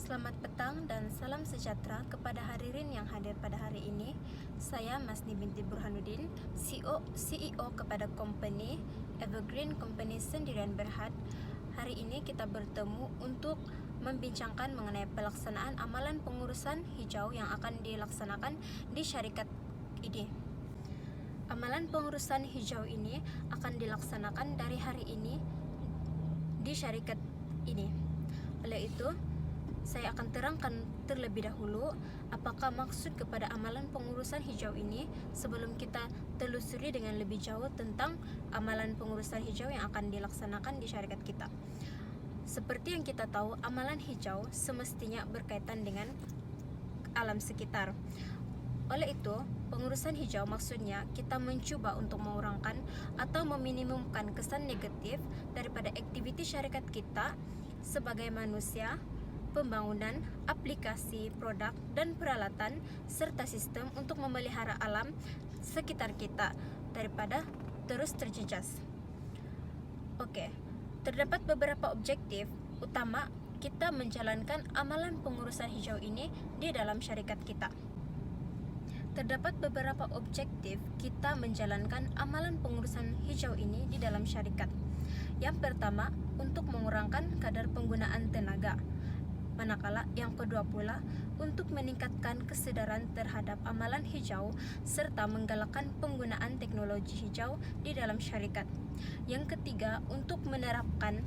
Selamat petang dan salam sejahtera kepada hadirin yang hadir pada hari ini. Saya Masni binti Burhanuddin, CEO kepada company Evergreen Company Sendirian Berhad. Hari ini kita bertemu untuk membincangkan mengenai pelaksanaan amalan pengurusan hijau yang akan dilaksanakan di syarikat ini. Amalan pengurusan hijau ini akan dilaksanakan dari hari ini di syarikat ini. Oleh itu, saya akan terangkan terlebih dahulu apakah maksud kepada amalan pengurusan hijau ini sebelum kita telusuri dengan lebih jauh tentang amalan pengurusan hijau yang akan dilaksanakan di syarikat kita. Seperti yang kita tahu, amalan hijau semestinya berkaitan dengan alam sekitar. Oleh itu, pengurusan hijau maksudnya kita mencuba untuk mengurangkan atau meminimumkan kesan negatif daripada aktiviti syarikat kita sebagai manusia, pembangunan, aplikasi, produk, dan peralatan, serta sistem untuk memelihara alam sekitar kita daripada terus terjejas. Oke, terdapat beberapa objektif utama kita menjalankan amalan pengurusan hijau ini di dalam syarikat kita. Terdapat beberapa objektif kita menjalankan amalan pengurusan hijau ini di dalam syarikat. Yang pertama, untuk mengurangkan kadar penggunaan tenaga. Manakala yang kedua pula untuk meningkatkan kesedaran terhadap amalan hijau serta menggalakkan penggunaan teknologi hijau di dalam syarikat. Yang ketiga untuk menerapkan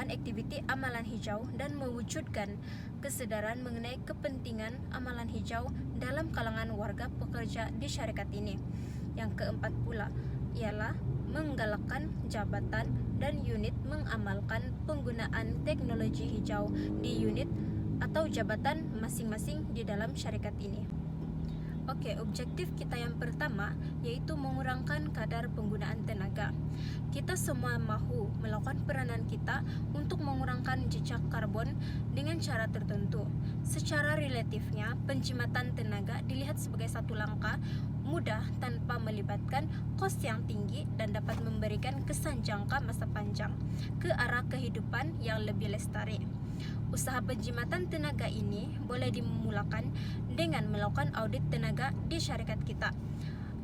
aktiviti amalan hijau dan mewujudkan kesedaran mengenai kepentingan amalan hijau dalam kalangan warga pekerja di syarikat ini. Yang keempat pula ialah menggalakkan jabatan dan unit mengamalkan penggunaan teknologi hijau di unit atau jabatan masing-masing di dalam syarikat ini. Oke, objektif kita yang pertama yaitu mengurangkan kadar penggunaan tenaga. Kita semua mahu melakukan peranan kita untuk mengurangkan jejak karbon dengan cara tertentu. Secara relatifnya, penjimatan tenaga dilihat sebagai satu langkah mudah tanpa melibatkan kos yang tinggi dan dapat memberikan kesan jangka masa panjang ke arah kehidupan yang lebih lestari. Usaha penjimatan tenaga ini boleh dimulakan dengan melakukan audit tenaga di syarikat kita.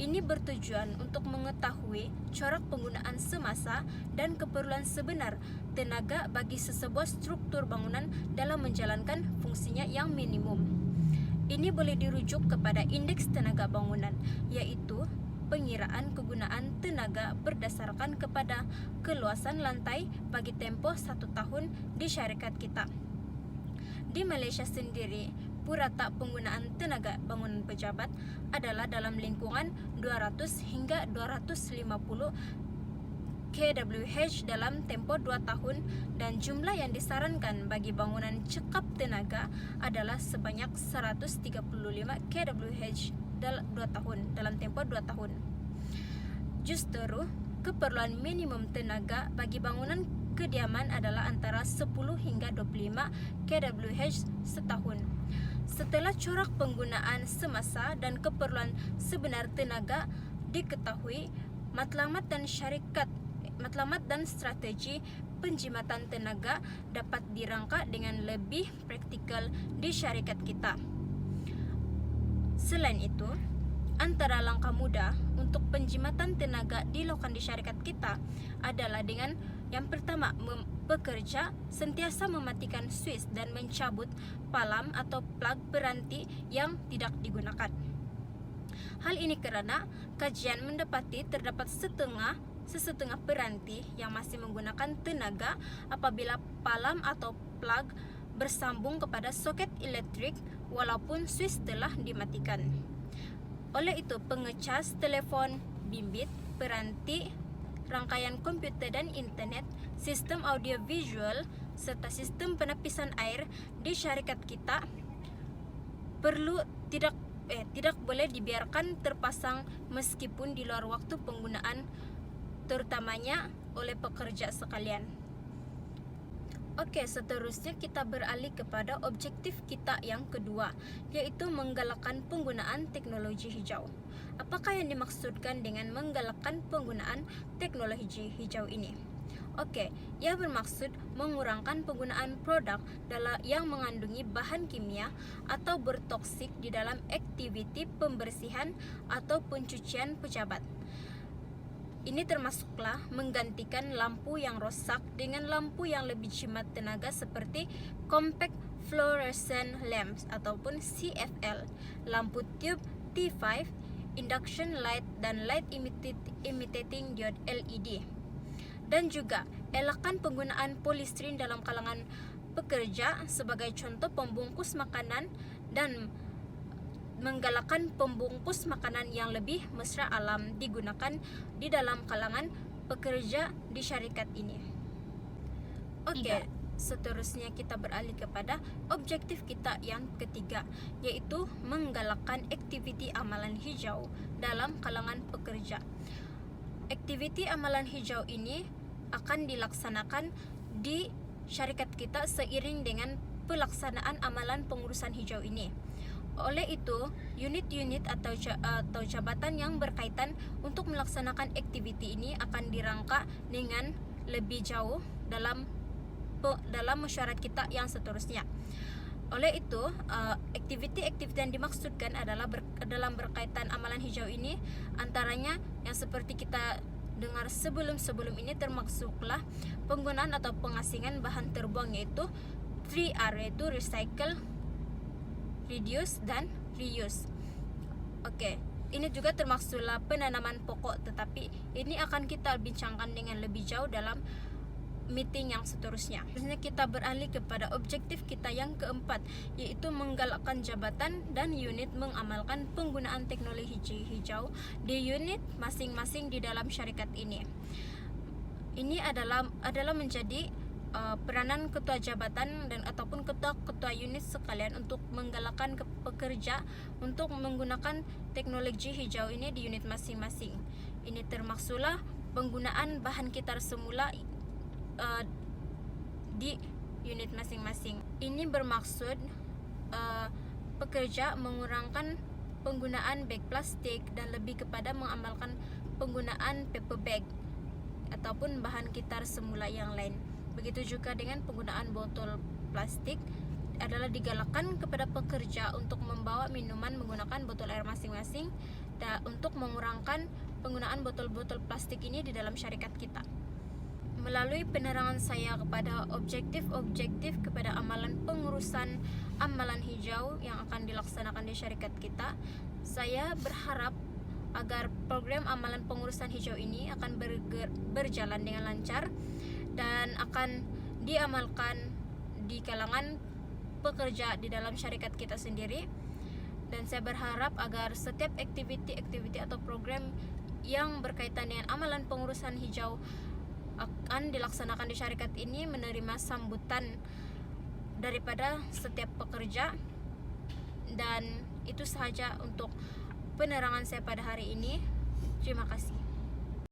Ini bertujuan untuk mengetahui corak penggunaan semasa dan keperluan sebenar tenaga bagi sesebuah struktur bangunan dalam menjalankan fungsinya yang minimum. Ini boleh dirujuk kepada indeks tenaga bangunan, yaitu pengiraan kegunaan tenaga berdasarkan kepada keluasan lantai bagi tempoh 1 tahun di syarikat kita. Di Malaysia sendiri, purata penggunaan tenaga bangunan pejabat adalah dalam lingkungan 200 hingga 250 kWh dalam tempoh 2 tahun dan jumlah yang disarankan bagi bangunan cekap tenaga adalah sebanyak 135 kWh dalam 2 tahun dalam tempoh 2 tahun. Justru keperluan minimum tenaga bagi bangunan kediaman adalah antara 10 hingga 25 kWh setahun. Setelah corak penggunaan semasa dan keperluan sebenar tenaga diketahui, matlamat dan strategi penjimatan tenaga dapat dirangka dengan lebih praktikal di syarikat kita. Selain itu, antara langkah mudah untuk penjimatan tenaga dilakukan di syarikat kita adalah dengan yang pertama, pekerja sentiasa mematikan switch dan mencabut palam atau plug peranti yang tidak digunakan. Hal ini karena kajian mendapati terdapat setengah peranti yang masih menggunakan tenaga apabila palam atau plug bersambung kepada soket elektrik walaupun switch telah dimatikan. Oleh itu, pengecas telepon bimbit, peranti, rangkaian komputer dan internet, sistem audio visual, serta sistem penapisan air di syarikat kita tidak boleh dibiarkan terpasang meskipun di luar waktu penggunaan, terutamanya oleh pekerja sekalian. Oke, seterusnya kita beralih kepada objektif kita yang kedua, yaitu menggalakkan penggunaan teknologi hijau. Apakah yang dimaksudkan dengan menggalakkan penggunaan teknologi hijau ini? Oke, ia bermaksud mengurangkan penggunaan produk yang mengandungi bahan kimia atau bertoksik di dalam aktiviti pembersihan atau pencucian pejabat. Ini termasuklah menggantikan lampu yang rosak dengan lampu yang lebih jimat tenaga seperti compact fluorescent lamps ataupun CFL, lampu tube T5, induction light, dan light imitating diode LED. Dan juga elakkan penggunaan polistiren dalam kalangan pekerja sebagai contoh pembungkus makanan dan menggalakkan pembungkus makanan yang lebih mesra alam digunakan di dalam kalangan pekerja di syarikat ini. Oke, seterusnya kita beralih kepada objektif kita yang ketiga, yaitu menggalakkan aktiviti amalan hijau dalam kalangan pekerja. Aktiviti amalan hijau ini akan dilaksanakan di syarikat kita seiring dengan pelaksanaan amalan pengurusan hijau ini. Oleh itu, unit-unit atau jabatan yang berkaitan untuk melaksanakan aktiviti ini akan dirangka dengan lebih jauh dalam mesyuarat kita yang seterusnya. Oleh itu, aktiviti-aktiviti yang dimaksudkan adalah dalam berkaitan amalan hijau ini, antaranya yang seperti kita dengar sebelum ini termasuklah penggunaan atau pengasingan bahan terbuang, yaitu 3R, yaitu recycle, reduce, dan reuse. Oke, ini juga termasuklah penanaman pokok, tetapi ini akan kita bincangkan dengan lebih jauh dalam meeting yang seterusnya. Selanjutnya kita beralih kepada objektif kita yang keempat, yaitu menggalakkan jabatan dan unit mengamalkan penggunaan teknologi hijau di unit masing-masing di dalam syarikat ini. Ini adalah menjadi peranan ketua jabatan dan ataupun ketua unit sekalian untuk menggalakkan pekerja untuk menggunakan teknologi hijau ini di unit masing-masing. Ini termasuklah penggunaan bahan kitar semula di unit masing-masing. Ini bermaksud pekerja mengurangkan penggunaan bag plastik dan lebih kepada mengamalkan penggunaan paper bag ataupun bahan kitar semula yang lain. Begitu juga dengan penggunaan botol plastik adalah digalakkan kepada pekerja untuk membawa minuman menggunakan botol air masing-masing dan untuk mengurangkan penggunaan botol-botol plastik ini di dalam syarikat kita. Melalui penerangan saya kepada objektif-objektif kepada amalan pengurusan amalan hijau yang akan dilaksanakan di syarikat kita, saya berharap agar program amalan pengurusan hijau ini akan berjalan dengan lancar dan akan diamalkan di kalangan pekerja di dalam syarikat kita sendiri. Dan saya berharap agar setiap aktiviti atau program yang berkaitan dengan amalan pengurusan hijau akan dilaksanakan di syarikat ini menerima sambutan daripada setiap pekerja. Dan itu sahaja untuk penerangan saya pada hari ini. Terima kasih.